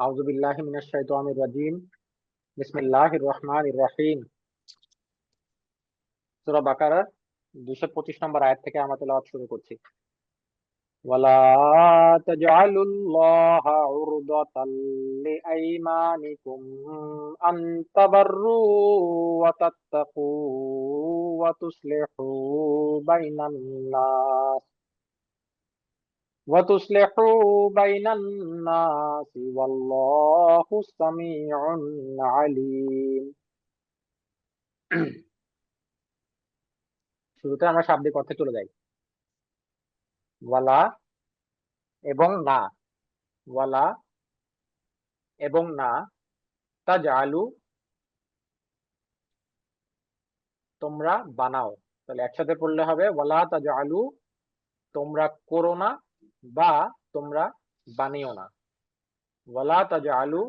আউযু বিল্লাহি মিনাশ শাইতানির রাজিম। বিসমিল্লাহির রহমানির রহিম। সূরা বাকারার 225 নম্বর আয়াত থেকে আমরা তেলাওয়াত শুরু করছি। ওয়ালা তাজআলুল্লাহা উরদাতাল লিআইমানিকুম আন তাবাররু ওয়া তাত্তাকু ওয়া তুসলিহু বাইনান নাস ওয়াল্লাহু সামিউন আলীম। শুরুতে আমরা শাব্দিক অর্থে চলে যাই। ওয়ালা এবং না, ওয়ালা এবং না, তাজআলু তোমরা বানাও। তাহলে একসাথে পড়লে হবে ওয়ালা তাজআলু তোমরা করো না বা তোমরা বানিও না। ওয়ালা তাজআলু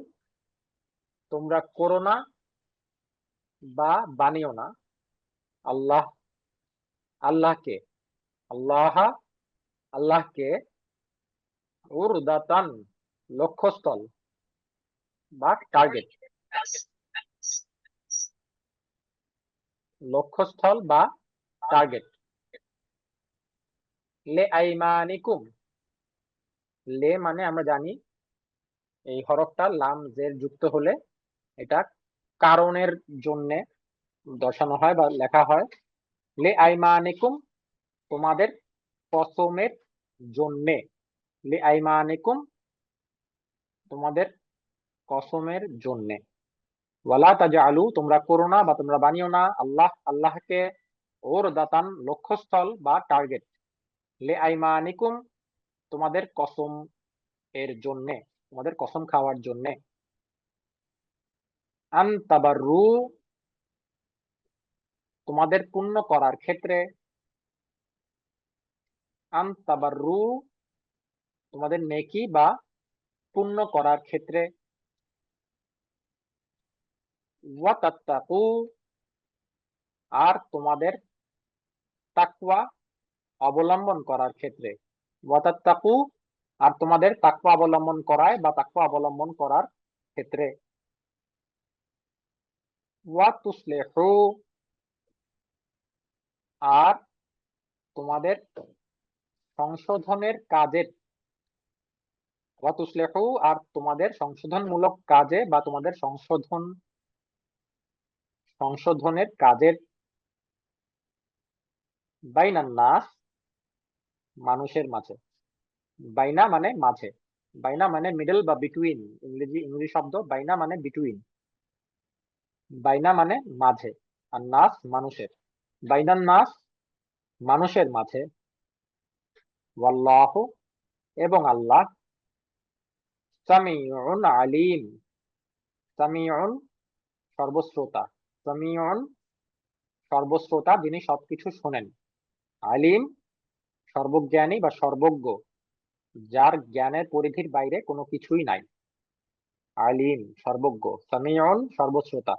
তোমরা করো না বা বানিও না। আল্লাহ আল্লাহকে আল্লাহ আল্লাহকে উরদাতান লক্ষ্যস্থল বা টার্গেট, লক্ষ্যস্থল বা টার্গেট। লে আইমানিকুম, লে মানে আমরা জানি এই হরফটা লাম জের যুক্ত হলে এটা কারণের জন্য দর্শানো হয় বা লেখা হয়। লে আইমানিকুম তোমাদের কসমের জন্যে, লে আইমানিকুম তোমাদের কসমের জন্যে। ওয়ালা তাজআলু তোমরা করো না বা তোমরা বানিও না আল্লাহকে ওর দাতান লক্ষ্যস্থল বা টার্গেট, লে আইমানিকুম তোমাদের কসম এর জন্যে, তোমাদের কসম খাওয়ার জন্যে। আন তাবাররু তোমাদের পুণ্য করার ক্ষেত্রে, আন তাবাররু তোমাদের নেকি বা পুণ্য করার ক্ষেত্রে। ওয়া তাত্তাকু আর তোমাদের তাকওয়া অবলম্বন করার ক্ষেত্রে। ওয়া তাত্তাকু আর তোমাদের তাকওয়া অবলম্বন করায় বা তাকওয়া অবলম্বন করার ক্ষেত্রে। ওয়া তুসলিহু আর তোমাদের সংশোধনের কাজের, ওয়া তুসলিহু আর তোমাদের সংশোধনমূলক কাজে বা তোমাদের সংশোধনের কাজের। বাইনান নাস মানুষের মাঝে, বাইনা মানে মাঝে, বাইনা মানে মিডল বা বিটুইন, ইংরেজি শব্দ। বাইনা মানে বিটুইন, বাইনা মানে মাঝে, আর নাস মানুষের। বাইনান নাস মানুষের মাঝে। ওয়াল্লাহু এবং আল্লাহ সামিউন আলিম, সামিউন সর্বশ্রোতা, সামিউন সর্বশ্রোতা যিনি সবকিছু শোনেন, আলিম সর্বজ্ঞানী বা সর্বজ্ঞ যার জ্ঞানের পরিধির বাইরে কোনো কিছুই নাই। আলিম সর্বজ্ঞ, সামিউন সর্বশ্রোতা।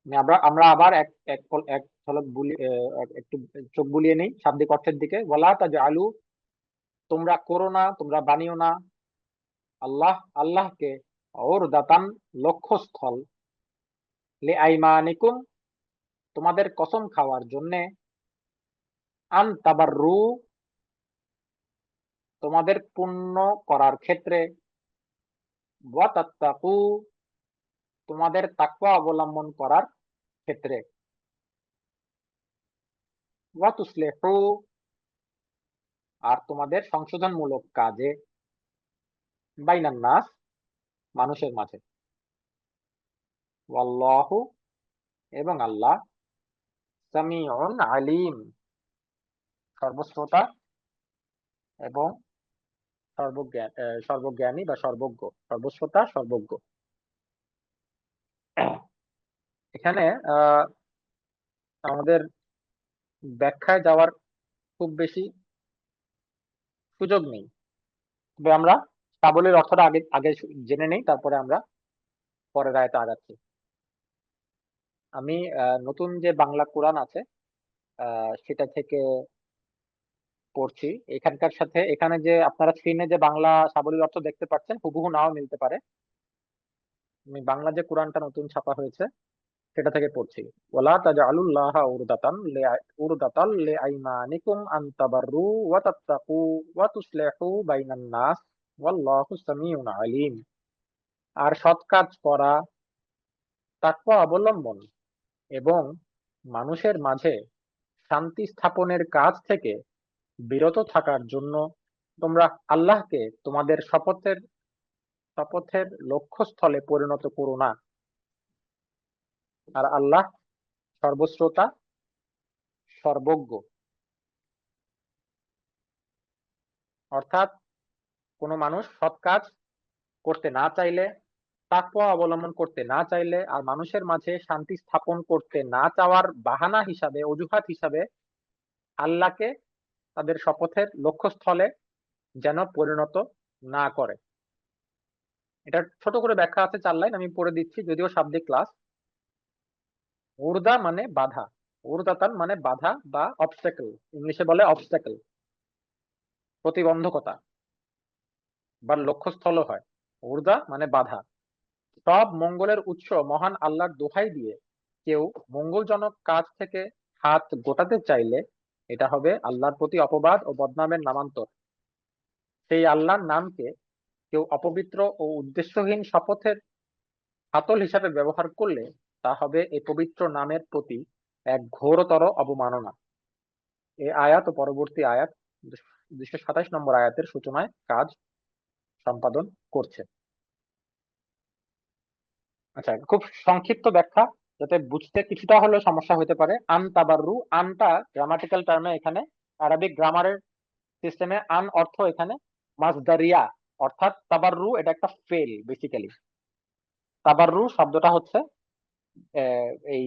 আমরা আমরা আবার এক এক এক ঝলক একটু চোখ বুলিয়ে নেই শাব্দিক অর্থের দিকে। ওয়ালা তাজআলু তোমরা করো না, তোমরা বানিও না আল্লাহকে ওর দাতান লক্ষ্যস্থল, লে আইমানিকুম তোমাদের কসম খাওয়ার জন্যে, আন তাবাররু তোমাদের পুণ্য করার ক্ষেত্রে, ওয়া তাত্তাকু তোমাদের তাকওয়া অবলম্বন করার ক্ষেত্রে। ওয়া তুসলিহু আর তোমাদের সংশোধনমূলক কাজে। বাইনান নাস মানুষের মাঝে। ওয়াল্লাহু এবং আল্লাহ সামিউন আলিম সর্বশ্রোতা এবং সর্বজ্ঞানী বা সর্বজ্ঞ, সর্বশ্রোতা সর্বজ্ঞ। এখানে আমাদের ব্যাখ্যায় যাওয়ার খুব বেশি সুযোগ নেই, তবে আমরা সাবলীর অর্থটা আগে আগে জেনে নেই, তারপরে আমরা পরের আয়াতে আগাচ্ছি। আমি নতুন যে বাংলা কোরআন আছে সেটা থেকে পড়ছি এখানকার সাথে। এখানে যে আপনারা স্ক্রিনে যে বাংলা সাবলীল অর্থ দেখতে পাচ্ছেন হুবহু নাও মিলতে পারে। আমি বাংলা যে কোরআনটা নতুন ছাপা হয়েছে সেটা থেকে পড়ছি। ওয়ালা তাজআলুল্লাহা উরদাতাল লিআইমানিকুম আন তাবাররু ওয়া তাত্তাকু ওয়া তুসলিহু বাইনান নাস ওয়াল্লাহু সামিউন আলিম। আর সৎ কাজ করা, তাকওয়া অবলম্বন এবং মানুষের মাঝে শান্তি স্থাপনের কাজ থেকে বিরত থাকার জন্য তোমরা আল্লাহকে তোমাদের শপথের শপথের লক্ষ্যস্থলে পরিণত করো না। আর আল্লাহ সর্বশ্রোতা, সর্বজ্ঞ। অর্থাৎ কোনো মানুষ সৎ কাজ করতে না চাইলে, তাকওয়া অবলম্বন করতে না চাইলে, আর মানুষের মাঝে শান্তি স্থাপন করতে না চাওয়ার বাহানা হিসাবে, অজুহাত হিসাবে আল্লাহকে তাদের শপথের লক্ষ্যস্থলে যেন পরিণত না করে। এটা ছোট করে ব্যাখ্যা আছে 4 লাইন, আমি পড়ে দিচ্ছি, যদিও শাব্দিক ক্লাস। উর্দা মানে বাধা, উর্দাতান মানে বাধা বা অবস্টাকল, ইংলিশে বলে অবস্টাকল, প্রতিবন্ধকতা বা লক্ষ্যস্থল হয়। উর্দা মানে বাধা। সব মঙ্গলের উৎস মহান আল্লাহর দোহাই দিয়ে কেউ মঙ্গলজনক কাজ থেকে হাত গোটাতে চাইলে এটা হবে আল্লাহর প্রতি অপবাদ ও বদনামের নামান্তর। সেই আল্লাহর নামকে কেউ অপবিত্র ও উদ্দেশ্যহীন শপথের হাতল হিসাবে ব্যবহার করলে তা হবে এই পবিত্র নামের প্রতি এক ঘোরতর অবমাননা। এই আয়াত ও পরবর্তী আয়াত 227 নম্বর আয়াতের সূচনায় কাজ সম্পাদন করছে। আচ্ছা, খুব সংক্ষিপ্ত ব্যাখ্যা, যাতে বুঝতে কিছুটা হলেও সমস্যা হতে পারে। আন তাবাররু, আনটা গ্রামাটিক্যাল টার্মে, এখানে আরবিক গ্রামারের সিস্টেমে আন অর্থ এখানে মাসদারিয়া, অর্থাৎ তাবাররু এটা একটা ফেল বেসিক্যালি। তাবাররু শব্দটা হচ্ছে এই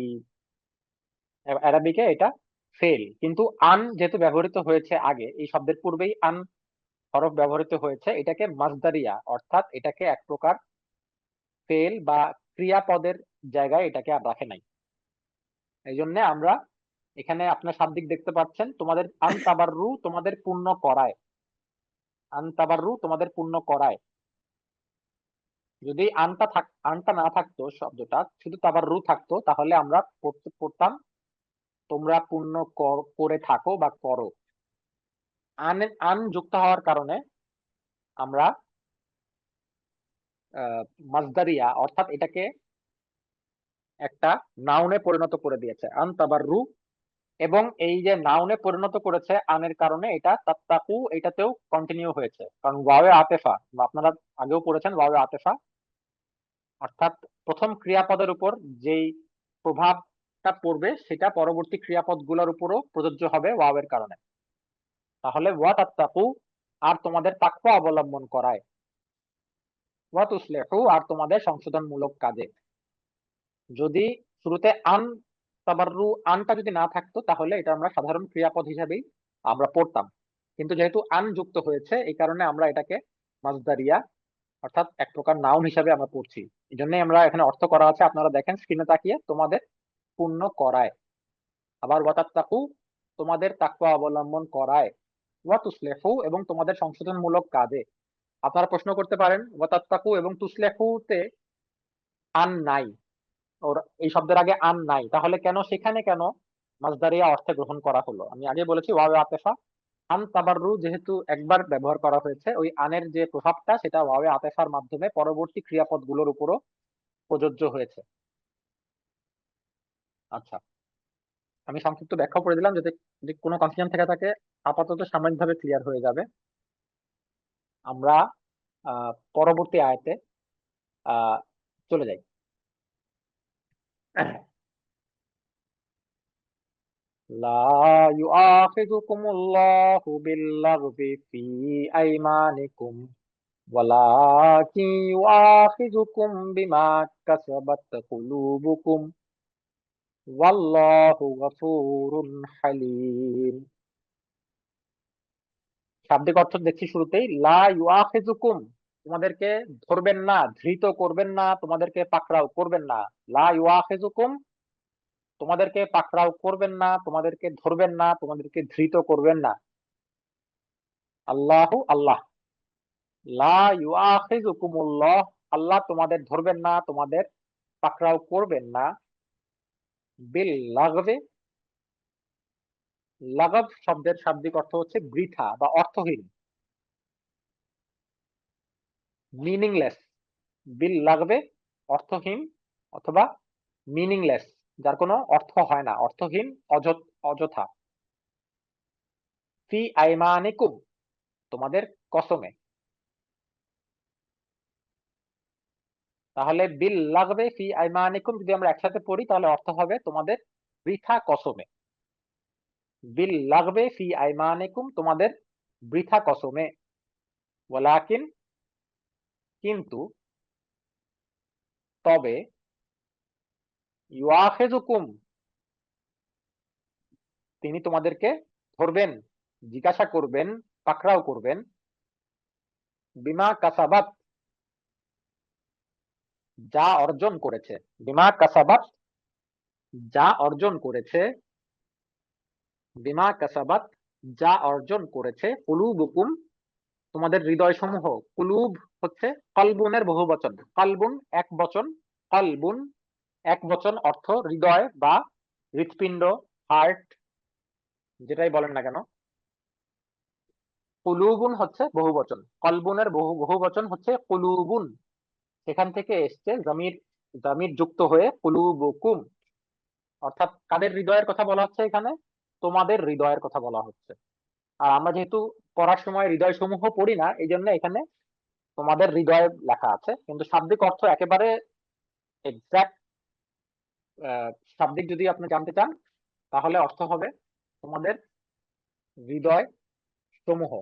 আরবিকে এটা ফেল, কিন্তু আন যেহেতু ব্যবহৃত হয়েছে আগে, এই শব্দের পূর্বেই আন হরফ ব্যবহৃত হয়েছে, এটাকে মাসদারিয়া, অর্থাৎ এটাকে এক প্রকার ফেল বা ক্রিয়াপদের জায়গায় এটাকে আর রাখে নাই। এই জন্য আমরা এখানে আপনার শাব্দিক দেখতে পাচ্ছেন, তোমাদের আন তাবাররু তোমাদের পূর্ণ করায়, আন তাবাররু তোমাদের পূর্ণ করায়। যদি আনটা না থাকতো, শব্দটা শুধু তাবাররু থাকতো, তাহলে আমরা পড়তাম তোমরা পূর্ণ করে থাকো বা করো। আন যুক্ত হওয়ার কারণে আমরা মাসদারিয়া, অর্থাৎ এটাকে একটা নাউনে পরিণত করে দিয়েছে আন তাবাররু। এবং এই যে নাউনে পরিণত করেছে আনের কারণে, এটা তাত্তাকু এটাতেও কন্টিনিউ হয়েছে, কারণ ওয়াওয়ে আতেফা, আপনারা আগেও পড়েছেন ওয়াওয়ে আতেফা, অর্থাৎ প্রথম ক্রিয়াপদের উপর যেই প্রভাবটা পড়বে সেটা পরবর্তী ক্রিয়াপদ গুলোর উপরও প্রযোজ্য হবে ওয়াওয়ের কারণে। তাহলে ওয়া তাত্তাকু আর তোমাদের তাকওয়া অবলম্বন করায়, ওয়া তুসলিহু আর তোমাদের সংশোধনমূলক কাজে। যদি শুরুতে আন তাবাররু আনটা যদি না থাকতো, তাহলে এটা আমরা সাধারণ ক্রিয়াপদ হিসাবেই আমরা পড়তাম, কিন্তু যেহেতু আন যুক্ত হয়েছে এই কারণে আমরা এটাকে মাসদারিয়া, অর্থাৎ এক প্রকার নাউন হিসাবে আমরা পড়ছি। এই জন্য আমরা এখানে অর্থ করা আছে, আপনারা দেখেন স্ক্রিনে তাকিয়ে, তোমাদের পূর্ণ করায়। আবার ওয়াতাত্তাকু তোমাদের তাকওয়া অবলম্বন করায়, ওয়া তুসলিহু এবং তোমাদের সংশোধনমূলক কাজে। আপনারা প্রশ্ন করতে পারেন ওয়াতাত্তাকু এবং তুসলিহুতে আন নাই, ওর এই শব্দের আগে আন নাই, তাহলে কেন সেখানে কেন মাসদারিয়া অর্থে গ্রহণ করা হলো? আমি আগে বলেছি ওয়াও আতেফা। আন তাবাররু যেহেতু একবার ব্যবহার করা হয়েছে, ওই আনের যে প্রভাবটা সেটা ওয়াও আতেফার মাধ্যমে পরবর্তী ক্রিয়াপদ গুলোর উপরও প্রযোজ্য হয়েছে। আচ্ছা, আমি সংক্ষিপ্ত ব্যাখ্যা করে দিলাম, যদি যদি কোনো কনফিউশন থেকে থাকে আপাতত সাময়িকভাবে ক্লিয়ার হয়ে যাবে। আমরা পরবর্তী আয়াতে আহ চলে যাই। لا يؤاخذكم الله باللغو في أيمانكم ولكن يؤاخذكم بما كسبت قلوبكم والله غفور حليم। শাব্দিক অর্থ দেখছি শুরুতেই, লা ইউআখিযুকুম তোমাদেরকে ধরবেন না, ধৃত করবেন না, তোমাদেরকে পাকড়াও করবেন না। লা ইউআখিযুকুম তোমাদেরকে পাকড়াও করবেন না, তোমাদেরকে ধরবেন না, তোমাদেরকে ধৃত করবেন না। আল্লাহু আল্লাহ, লা ইউআখিযুকুমুল্লাহ, আল্লাহ তোমাদের ধরবেন না, তোমাদের পাকড়াও করবেন না, বিল লাগবে, লাগব শব্দের শাব্দিক অর্থ হচ্ছে বৃথা বা অর্থহীন, মিনিংলেস। বিল লাগবে অর্থহীন অথবা মিনিংলেস, যার কোনো অর্থ হয় না, অর্থহীন, অযথা। ফি আইমানিকুম, তোমাদের কসমে। তাহলে বিল লাগবে ফি আইমানিকুম যদি আমরা একসাথে পড়ি তাহলে অর্থ হবে তোমাদের বৃথা কসমে। বিল লাগবে ফি আইমানিকুম, তোমাদের বৃথা কসমে। ওয়ালাকিন, কিন্তু, তবে, ইউআখিযুকুম, তিনি তোমাদেরকে ধরবেন, জিজ্ঞাসা করবেন, পাকড়াও করবেন, বিমা কাসাবাত, যা অর্জন করেছে, বিমা কাসাবাত, যা অর্জন করেছে, বিমা কাসাবাত, যা অর্জন করেছে, কুলুবুকুম, তোমাদের হৃদয় সমূহ। কুলুব হচ্ছে কলবুনের বহুবচন, কলবুন এক বচন, কলবুন এক বচন, অর্থ হৃদয় বা হৃৎপিণ্ড, হার্ট, যেটাই বলেন না কেন। কুলুবুন হচ্ছে বহুবচন, কলবুনের বহুবচন হচ্ছে কুলুবুন, সেখান থেকে এসছে জমির, জমির যুক্ত হয়ে কুলুবুকুম, অর্থাৎ কাদের হৃদয়ের কথা বলা হচ্ছে এখানে? তোমাদের হৃদয়ের কথা বলা হচ্ছে। আর আমরা যেহেতু পড়ার সময় হৃদয় সমূহ পড়ি না, এই জন্য এখানে তোমাদের হৃদয় লেখা আছে, কিন্তু শাব্দিক অর্থ একেবারে এক্সাক্ট শাব্দিক যদি আপনি জানতে চান তাহলে অর্থ হবে তোমাদের হৃদয় সমূহ।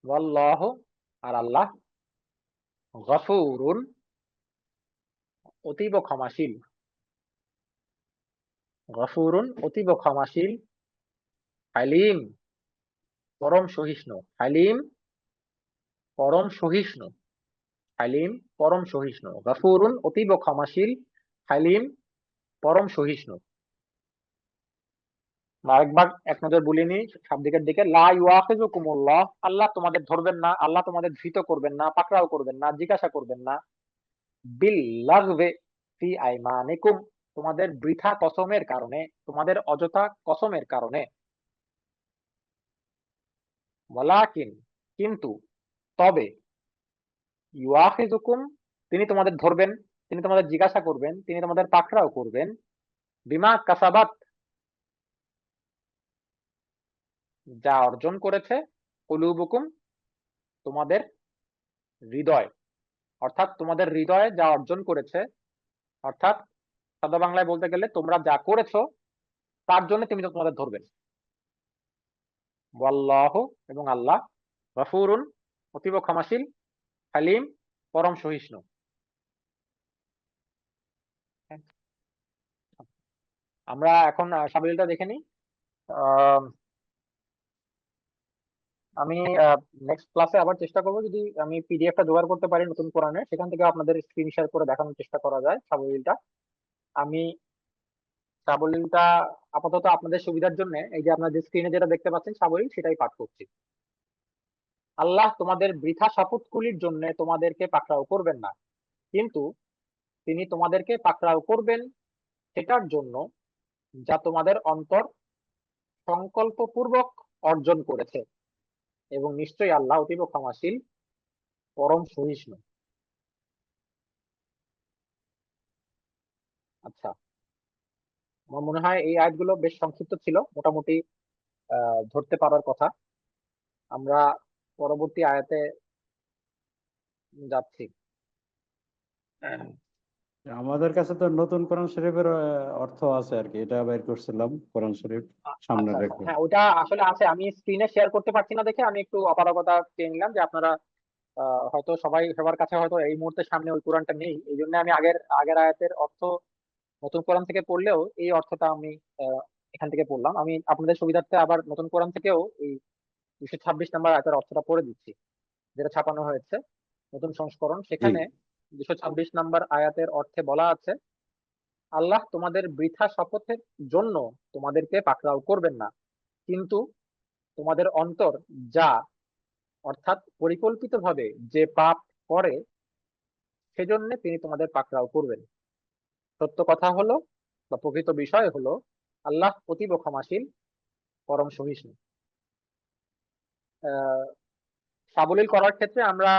ওয়াল্লাহু, আর আল্লাহ, গফুরুন, অতীব ক্ষমাশীল, গফুরুন অতীব ক্ষমাশীল, হালিম পরম সহিষ্ণু, হালিম পরম সহিষ্ণু, হালিম পরম সহিষ্ণু, গফুরুন অতীব ক্ষমাশীল, হালিম পরম সহিষ্ণু। আরেকবার এক নজর বলিনি শাব্দিকের দিকে, লা ইউআখিযুকুমুল্লাহ, আল্লাহ তোমাদের ধরবেন না, আল্লাহ তোমাদের ধৃত করবেন না, পাকড়াও করবেন না, জিজ্ঞাসা করবেন না, বিল লাগবে ফি আইমানিকুম, তোমাদের বৃথা কসমের কারণে, তোমাদের অযথা কসমের কারণে। ওয়ালাকিন, কিন্তু, তবে, ইউআখিযুকুম, তিনি তোমাদের ধরবেন, তিনি তোমাদের জিজ্ঞাসা করবেন, তিনি তোমাদের পাকড়াও করবেন, বিমা কাসাবাত, যা অর্জন করেছে, কুলুবুকুম, তোমাদের হৃদয়, অর্থাৎ তোমাদের হৃদয়ে যা অর্জন করেছে, অর্থাৎ সাদা বাংলায় বলতে গেলে তোমরা যা করেছো তার জন্য তিনি তোমাদের ধরবেন। ওয়াল্লাহু, এবং আল্লাহ, গফুরুন অতীব ক্ষমাশীল, হালিম পরম সহিষ্ণু। আমরা এখন সাবিলটা দেখে নিই। আমি নেক্সট ক্লাসে আবার চেষ্টা করবো, যদি আমি পিডিএফটা জোগাড় করতে পারি নতুন কোরআনের, সেখান থেকে আপনাদের স্ক্রিন শেয়ার করে দেখানোর চেষ্টা করা যায় সাবলীলটা। আমি সাবলীলটা আপাতত আপনাদের সুবিধার জন্য এই যে আপনাদের স্ক্রিনে যেটা দেখতে পাচ্ছেন সাবলীল, সেটাই পাঠ করছি। আল্লাহ তোমাদের বৃথা শপথগুলির জন্য তোমাদেরকে পাকড়াও করবেন না, কিন্তু তিনি তোমাদেরকে পাকড়াও করবেন সেটার জন্য যা তোমাদের অন্তর সংকল্পপূর্বক অর্জন করেছে, এবং নিশ্চয়ই আল্লাহ অতীব ক্ষমাশীল, পরম সহিষ্ণু। আচ্ছা, আমার মনে হয় এই আয়াতগুলো বেশ সংক্ষিপ্ত ছিল, মোটামুটি ধরতে পারার কথা। আমরা পরবর্তী আয়াতে যাচ্ছি। আমাদের কাছে তো নতুন কোরআন শরীফের অর্থ আছে আর কি, এটা বের করছিলাম কোরআন শরীফ সামনে আচ্ছা আচ্ছা, রেখে। হ্যাঁ ওটা আসলে আছে, আমি স্ক্রিনে শেয়ার করতে পারছি না দেখে আমি একটু অপারগতা পেয়ে নিলাম যে আপনারা হয়তো সবার কাছে হয়তো এই মুহূর্তে সামনে ওই কোরআনটা নেই, এই জন্য আমি আগের আগের আয়াতের অর্থ নতুন কোরআন থেকে পড়লেও এই অর্থটা আমি এখান থেকে পড়লাম। আমি আপনাদের সুবিধার্থে আবার নতুন কোরআন থেকেও এই 226 নম্বর আয়াতের অর্থটা পড়ে দিচ্ছি, যেটা ছাপানো হয়েছে নতুন সংস্করণ। জি। সেখানে 226 নম্বর আয়াতের অর্থে বলা আছে, আল্লাহ তোমাদের বৃথা শপথের জন্য তোমাদেরকে পাকড়াও করবেন না, কিন্তু তোমাদের অন্তর যা, অর্থাৎ পরিকল্পিতভাবে যে পাপ করে, সেজন্য তিনি তোমাদের পাকড়াও করবেন। সত্য কথা হলো বা প্রকৃত বিষয় হলো, আল্লাহ অতীব ক্ষমাশীল, পরম সহিষ্ণু। আহ সাবলীল করার ক্ষেত্রে আমরা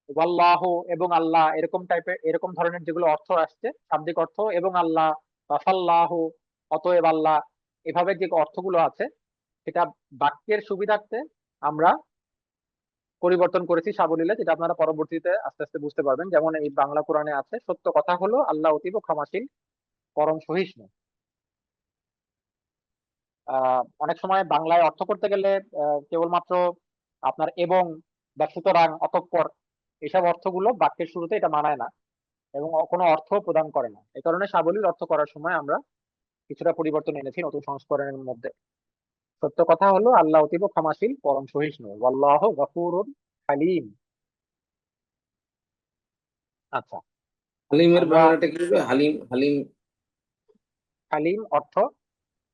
ওয়াল্লাহ এবং আল্লাহ এরকম ধরনের যেগুলো অর্থ আসছে, শাব্দিক অর্থ, এবং আল্লাহ বা ফাল্লাহ, অতএব আল্লাহ, এভাবে যে অর্থগুলো আছে, সেটা বাক্যের সুবিধার্থে আমরা পরিবর্তন করেছি সাবলীলে, যেটা আপনারা পরবর্তীতে আস্তে আস্তে বুঝতে পারবেন। যেমন এই বাংলা কোরআনে আছে, সত্য কথা হলো আল্লাহ অতীব ক্ষমাশীল, পরম সহিষ্ণু। অনেক সময় বাংলায় অর্থ করতে গেলে কেবলমাত্র আপনার এবং বা সুতরাং, অতঃপর, এসব অর্থগুলো বাক্যের শুরুতে এটা মানায় না এবং কোনো অর্থ প্রদান করে না। এই কারণে সাবলীল অর্থ করার সময় আমরা কিছুটা পরিবর্তন এনেছি নতুন সংস্করণের মধ্যে। সত্য কথা হলো আল্লাহ অতীব ক্ষমাশীল, পরম সহিষ্ণু, ওয়াল্লাহু গফুরুন হালিম। আচ্ছা, হালিমের আমরা বাংলাটা কি হবে? হালিম, হালিম। হালিম অর্থ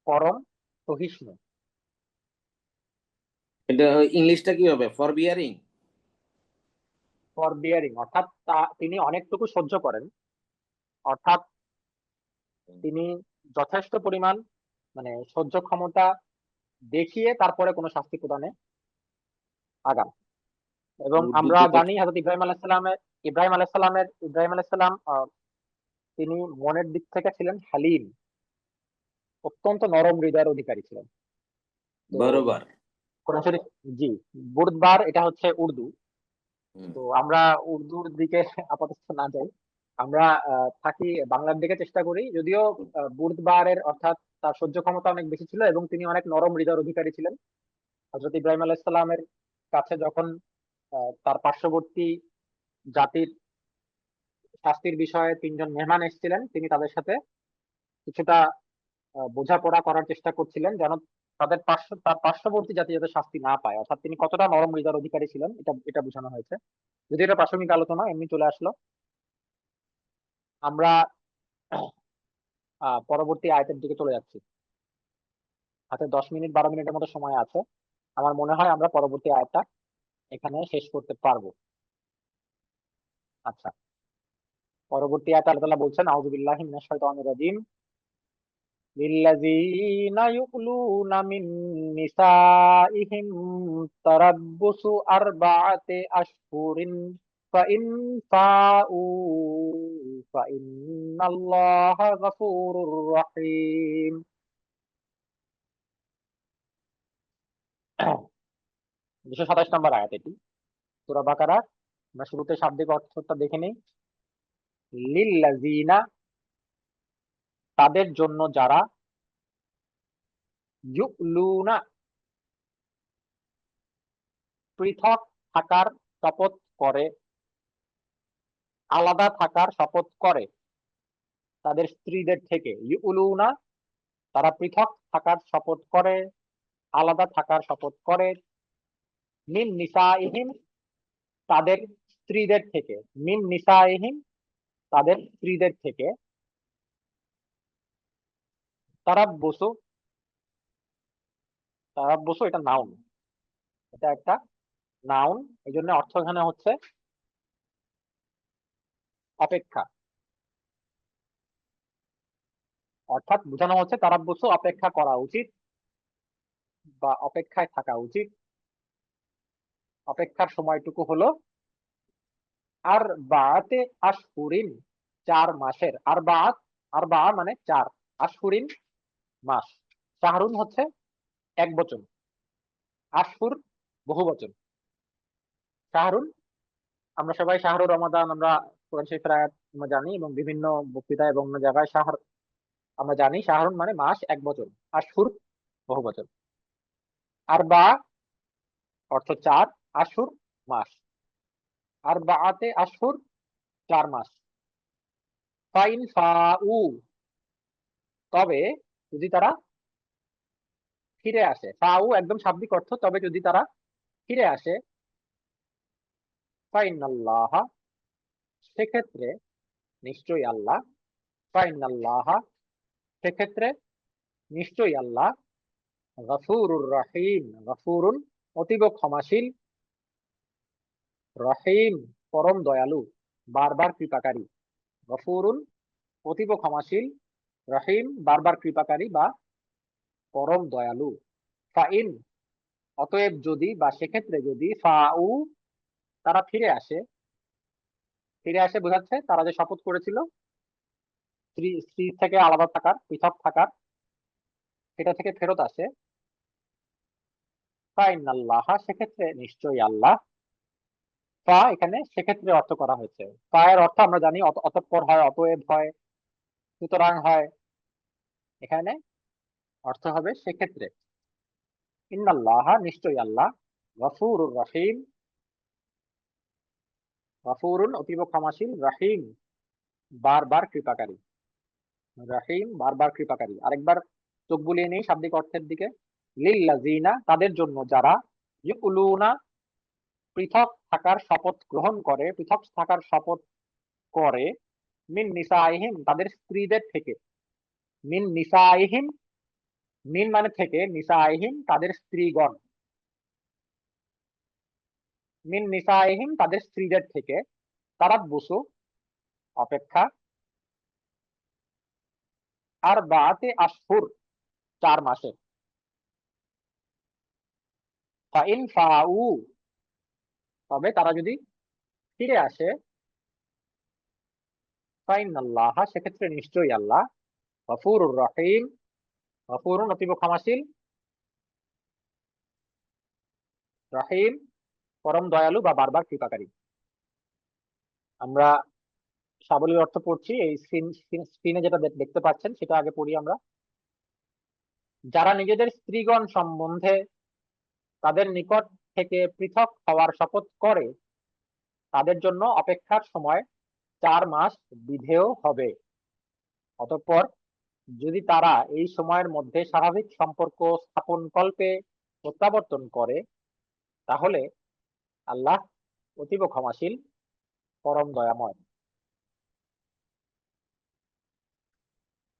পরম সহিষ্ণু। এটা ইংলিশটা কি হবে? For bearing. ফর বিয়ারিং অর্থাৎ তিনি অনেকটুকু সহ্য করেন, অর্থাৎ তিনি যথেষ্ট পরিমাণ মানে সহ্য ক্ষমতা দেখিয়ে তারপরে কোনো শাস্তি প্রদানে আগান। এবং আমরা উর্দুতে জানি হযরত ইব্রাহিম আলাইহিস সালাম তিনি মনের দিক থেকে ছিলেন হালিম, অত্যন্ত নরম হৃদয়ের অধিকারী ছিলেন। তো বরাবর। কোরআন শরীফ, জি, বুর্দবার এটা হচ্ছে উর্দু। হুম। তো আমরা উর্দুর দিকে আপাতত না যাই, আমরা থাকি বাংলার দিকে চেষ্টা করি। যদিও বুর্দবারের অর্থাৎ তার সহ্য ক্ষমতা অনেক বেশি ছিল এবং তিনি অনেক নরম হৃদয়ের অধিকারী ছিলেন। হযরত ইব্রাহিম আলাইহিস সালামের কাছে যখন তার পার্শ্ববর্তী জাতির শাস্তির বিষয়ে তিনজন মেহমান এসেছিলেন, তিনি তাদের সাথে কিছুটা বোঝাপড়া করার চেষ্টা করছিলেন, যেন তার পার্শ্ববর্তী জাতি যাতে শাস্তি না পায়। অর্থাৎ তিনি কতটা নরম হৃদয়ের অধিকারী ছিলেন, এটা এটা বোঝানো হয়েছে। যদি এটা প্রাসঙ্গিক আলোচনা এমনি চলে আসলো, আমরা পরবর্তী আয়াতের দিকে চলে যাচ্ছি। হাতে 10 মিনিট 12 মিনিটের মতো সময় আছে। আমার মনে হয় আমরা পরবর্তী আয়াতটা এখানে শেষ করতে পারবো। আচ্ছা, পরবর্তী আয়াতে আল্লাহ তাআলা বলছেন, আউযু বিল্লাহি মিনাশ শাইতানির রাজিম, লিল্লাযীনা ইউলুনা মিন নিসাইহিম তারাব্বুসু আরবাআতি আশহুরিন ফাইন ফাউ ফাইন্নাল্লাহা গফুরুর রহিম। 227 নম্বর আয়াত এটি, সূরা বাকারা। আমরা শুরুতে শাব্দিক অর্থটা দেখে নিই। লিল্লাযীনা, তাদের জন্য যারা, ইউলুনা, পৃথক থাকার শপথ করে, আলাদা থাকার শপথ করে তাদের স্ত্রীদের থেকে। ইউলুনা, তারা পৃথক থাকার শপথ করে, আলাদা থাকার শপথ করে, মিন নিসাইহিম, তাদের স্ত্রীদের থেকে, মিন নিসাইহিম, তাদের স্ত্রীদের থেকে, তারাব্বুসু, তারাব্বুসু এটা নাউন, এটা একটা নাউন, এই জন্য অর্থ এখানে হচ্ছে অপেক্ষা। অর্থাৎ বোঝানো হচ্ছে তারাব্বুসু অপেক্ষা করা উচিত বা অপেক্ষায় থাকা উচিত। অপেক্ষার সময়টুকু হলো আর বাতে আশহুরিন, 4 মাসের। আর বাত, আর বা মানে 4, আশহুরিন মাস, শাহরুন হচ্ছে এক বচন, আশহুর বহু বচন। শাহরুন, আমরা সবাই শাহরুর রমাদান আমরা কোরআন শরীফের আয়াত আমরা জানি, এবং বিভিন্ন বক্তৃতা এবং অন্য জায়গায় শাহর আমরা জানি। শাহরুন মানে মাস এক বচন, আশহুর বহু বচন। আর বা অর্থ 4, আশহুর মাস, আর বাতে আশহুর 4 মাস। ফাইন ফাউ, তবে যদি তারা ফিরে আসে। ফাউ একদম শাব্দিক অর্থ, তবে যদি তারা ফিরে আসে। ফাইনাল্লাহা, সেক্ষেত্রে নিশ্চয়ই আল্লাহ, ফাইনাল্লাহা সেক্ষেত্রে নিশ্চয়ই আল্লাহ গফুরুর রহিম, গফুরুন অতীব ক্ষমাশীল, রহিম পরম দয়ালু, বারবার কৃপাকারী। গফুরুন অতীব ক্ষমাশীল, রহিম বারবার কৃপাকারী বা পরম দয়ালু। ফাইন অতএব যদি বা সেক্ষেত্রে যদি ফাউ তারা ফিরে আসে, ফিরে আসে বোঝাচ্ছে তারা যে শপথ করেছিল স্ত্রী থেকে আলাদা থাকার, পৃথক থাকার, সেটা থেকে ফেরত আসে। ফাইনাল্লাহ সেক্ষেত্রে নিশ্চয়ই আল্লাহ, ফা এখানে সেক্ষেত্রে অর্থ করা হয়েছে। ফা এর অর্থ আমরা জানি অতঃপর হয়, অতএব হয়, সুতরাং হয়। এখানে অর্থ হবে সেক্ষেত্রে। ইন্নাল্লাহ নিশ্চয়ই আল্লাহ, গফুরুর রহিম, গফুরুন অতীব ক্ষমাশীল, রহিম বারবার কৃপাকারী। রহিম বারবার কৃপাকারী। আরেকবার চোখ বুলিয়ে নেই শাব্দিক অর্থের দিকে। লিল্লাযিনা তাদের জন্য যারা ইউকুলুনা পৃথক থাকার শপথ গ্রহণ করে, পৃথক থাকার শপথ করে, মিন নিসাইহিম তাদের স্ত্রীদের থেকে। মিন নিসাইহিম, মিন মানে থেকে, নিসাইহিম তাদের স্ত্রীগণ, মিন নিসাইহিম তাদের স্ত্রীদের থেকে, তারাত বসু অপেক্ষা, আর বাতে আশহুর 4 মাসের। ফাইন ফাউ তবে তারা যদি ফিরে আসে, ফাইনাল্লাহ সেক্ষেত্রে নিশ্চয়ই আল্লাহ, গফুরুর রহিম, গফুরুন অতীব ক্ষমাশীল, রহিম পরম দয়ালু বা বারবার কৃপাকারী। আমরা সাবলীল অর্থ পড়ছি, এই স্ক্রিনে যেটা দেখতে পাচ্ছেন সেটা আগে পড়ি আমরা। যারা নিজেদের স্ত্রীগণ সম্বন্ধে তাদের নিকট থেকে পৃথক হওয়ার শপথ করে, তাদের জন্য অপেক্ষার সময় 4 মাস বিধেয় হবে। অতঃপর যদি তারা এই সময়ের মধ্যে স্বাভাবিক সম্পর্ক স্থাপন কল্পে প্রত্যাবর্তন করে, তাহলে আল্লাহ অতীব ক্ষমাশীল, পরম দয়াময়।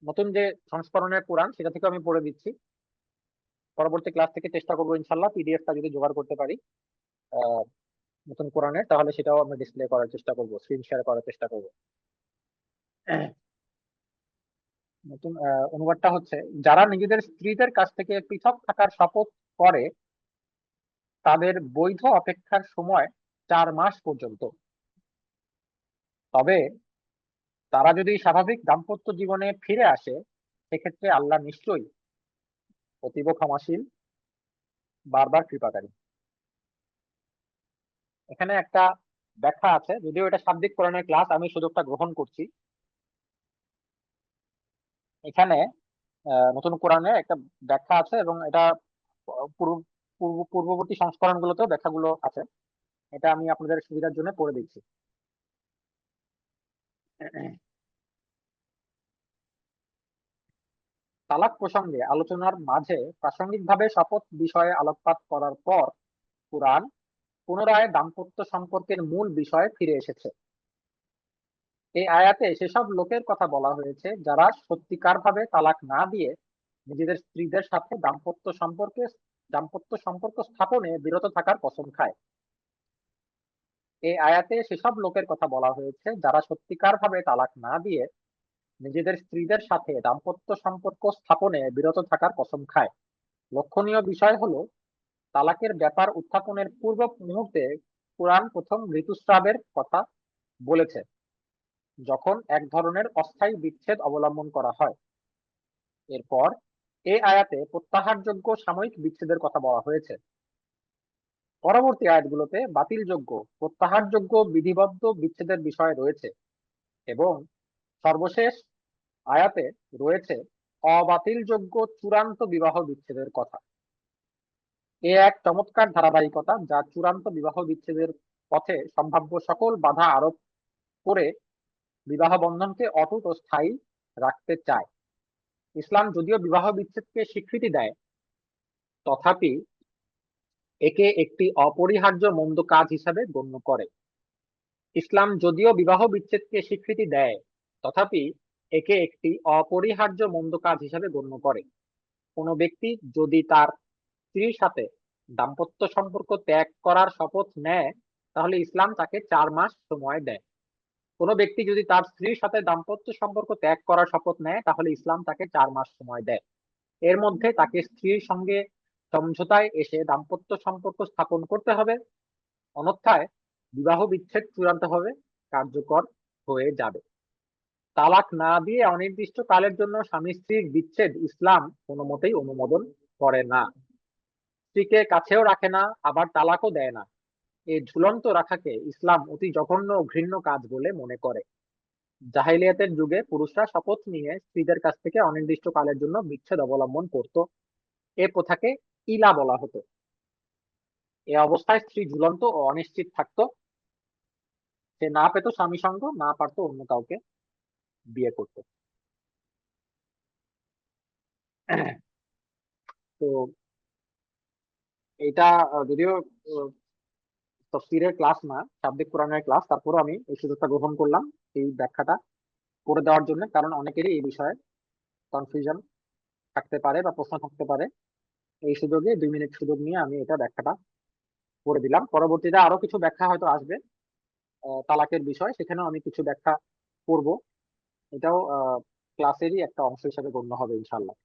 নতুন যে সংস্করণের কোরআন সেটা থেকে আমি পড়ে দিচ্ছি। পরবর্তী ক্লাস থেকে চেষ্টা করবো ইনশাল্লাহ পিডিএফটা যদি জোগাড় করতে পারি নতুন কোরআনের, তাহলে সেটাও আমরা ডিসপ্লে করার চেষ্টা করবো, স্ক্রিন শেয়ার করার চেষ্টা করবো। নতুন অনুবাদটা হচ্ছে, যারা নিজেদের স্ত্রীদের কাছ থেকে পৃথক থাকার শপথ করে, তাদের বৈধ অপেক্ষার সময় 4 মাস পর্যন্ত। তবে তারা যদি স্বাভাবিক দাম্পত্য জীবনে ফিরে আসে, সেক্ষেত্রে আল্লাহ নিশ্চয়ই অতীব ক্ষমাশীল, বারবার কৃপাকারী। এখানে একটা ব্যাখ্যা আছে, যদিও এটা শাব্দিক কোরআনের ক্লাস, আমি সুযোগটা গ্রহণ করছি। এখানে নতুন কোরআনে একটা ব্যাখ্যা আছে এবং এটা পূর্ববর্তী সংস্করণগুলোতেও ব্যাখ্যাগুলো আছে। এটা আমি আপনাদের সুবিধার জন্য পড়ে দিচ্ছি। তালাক প্রসঙ্গে আলোচনার মাঝে প্রাসঙ্গিকভাবে শপথ বিষয়ে আলোকপাত করার পর কুরআন পুনরায় দাম্পত্য সম্পর্কের মূল বিষয়ে ফিরে এসেছে। এই আয়াতে সেসব লোকের কথা বলা হয়েছে যারা সত্যিকারভাবে তালাক না দিয়ে নিজেদের স্ত্রীদের সাথে দাম্পত্য সম্পর্ক স্থাপনে বিরত থাকার কসম খায়। এই আয়াতে সেসব লোকের কথা বলা হয়েছে যারা সত্যিকারভাবে তালাক না দিয়ে নিজেদের স্ত্রীদের সাথে দাম্পত্য সম্পর্ক স্থাপনে বিরত থাকার কসম খায়। লক্ষণীয় বিষয় হলো, তালাকের ব্যাপার উত্থাপনের পূর্ব মুহূর্তে কুরআন প্রথম ঋতুস্রাবের কথা বলেছে, যখন এক ধরনের অস্থায়ী বিচ্ছেদ অবলম্বন করা হয়। এরপর এই আয়াতে প্রত্যাহারযোগ্য সাময়িক বিচ্ছেদের কথা বলা হয়েছে। পরবর্তী আয়াতগুলোতে বাতিলযোগ্য, প্রত্যাহারযোগ্য বিধিবদ্ধ বিচ্ছেদের বিষয় রয়েছে এবং সর্বশেষ আয়াতে রয়েছে অবাতিলযোগ্য চূড়ান্ত বিবাহ বিচ্ছেদের কথা। এ এক চমৎকার ধারাবাহিকতা যা চূড়ান্ত বিবাহ বিচ্ছেদের পথে সম্ভাব্য সকল বাধা আরোপ করে বিবাহ বন্ধনকে অটুট ও স্থায়ী রাখতে চায়। ইসলাম যদিও বিবাহ বিচ্ছেদকে স্বীকৃতি দেয়, তথাপি একে একটি অপরিহার্য মন্দ কাজ হিসাবে গণ্য করে। ইসলাম যদিও বিবাহ বিচ্ছেদকে স্বীকৃতি দেয়, তথাপি একে একটি অপরিহার্য মন্দ কাজ হিসাবে গণ্য করে। কোনো ব্যক্তি যদি তার স্ত্রীর সাথে দাম্পত্য সম্পর্ক ত্যাগ করার শপথ নেয়, তাহলে ইসলাম তাকে 4 মাস সময় দেয়। কোনো ব্যক্তি যদি তার স্ত্রীর সাথে দাম্পত্য সম্পর্ক ত্যাগ করার শপথ নেয়, তাহলে ইসলাম তাকে 4 মাস সময় দেয়। এর মধ্যে তাকে স্ত্রীর সঙ্গে সমঝোতায় এসে দাম্পত্য সম্পর্ক স্থাপন করতে হবে, অন্যথায় বিবাহ বিচ্ছেদ চূড়ান্তভাবে কার্যকর হয়ে যাবে। তালাক না দিয়ে অনির্দিষ্ট কালের জন্য স্বামী স্ত্রীর বিচ্ছেদ ইসলাম কোনো মতেই অনুমোদন করে না। স্ত্রীকে কাছেও রাখে না, আবার তালাকও দেয় না। এই ঝুলন্ত রাখাকে ইসলাম অতি জঘন্য ও ঘৃণ্য কাজ বলে মনে করে। জাহিলিয়াতের যুগে পুরুষরা শপথ নিয়ে স্ত্রীদের কাছ থেকে অনির্দিষ্ট কালের জন্য বিচ্ছেদ অবলম্বন করত। এ প্রথাকে ইলা বলা হতো। এ অবস্থায় স্ত্রী ঝুলন্ত ও অনিশ্চিত থাকতো। সে না পেত স্বামী সঙ্গ, না পারতো অন্য কাউকে বিয়ে করতে। তো এটা যদিও তফসিরের ক্লাস না, শাব্দিক কোরআনের ক্লাস, তারপরে আমি এই সুযোগটা গ্রহণ করলাম এই ব্যাখ্যাটা করে দেওয়ার জন্য, কারণ অনেকেরই এই বিষয়ে কনফিউশন থাকতে পারে বা প্রশ্ন থাকতে পারে। এই সুযোগে 2 মিনিট সুযোগ নিয়ে আমি এটা ব্যাখ্যাটা করে দিলাম। পরবর্তীতে আরো কিছু ব্যাখ্যা হয়তো আসবে তালাকের বিষয়, সেখানেও আমি কিছু ব্যাখ্যা করব। এটাও ক্লাসেরই একটা অংশ হিসেবে গণ্য হবে ইনশাআল্লাহ।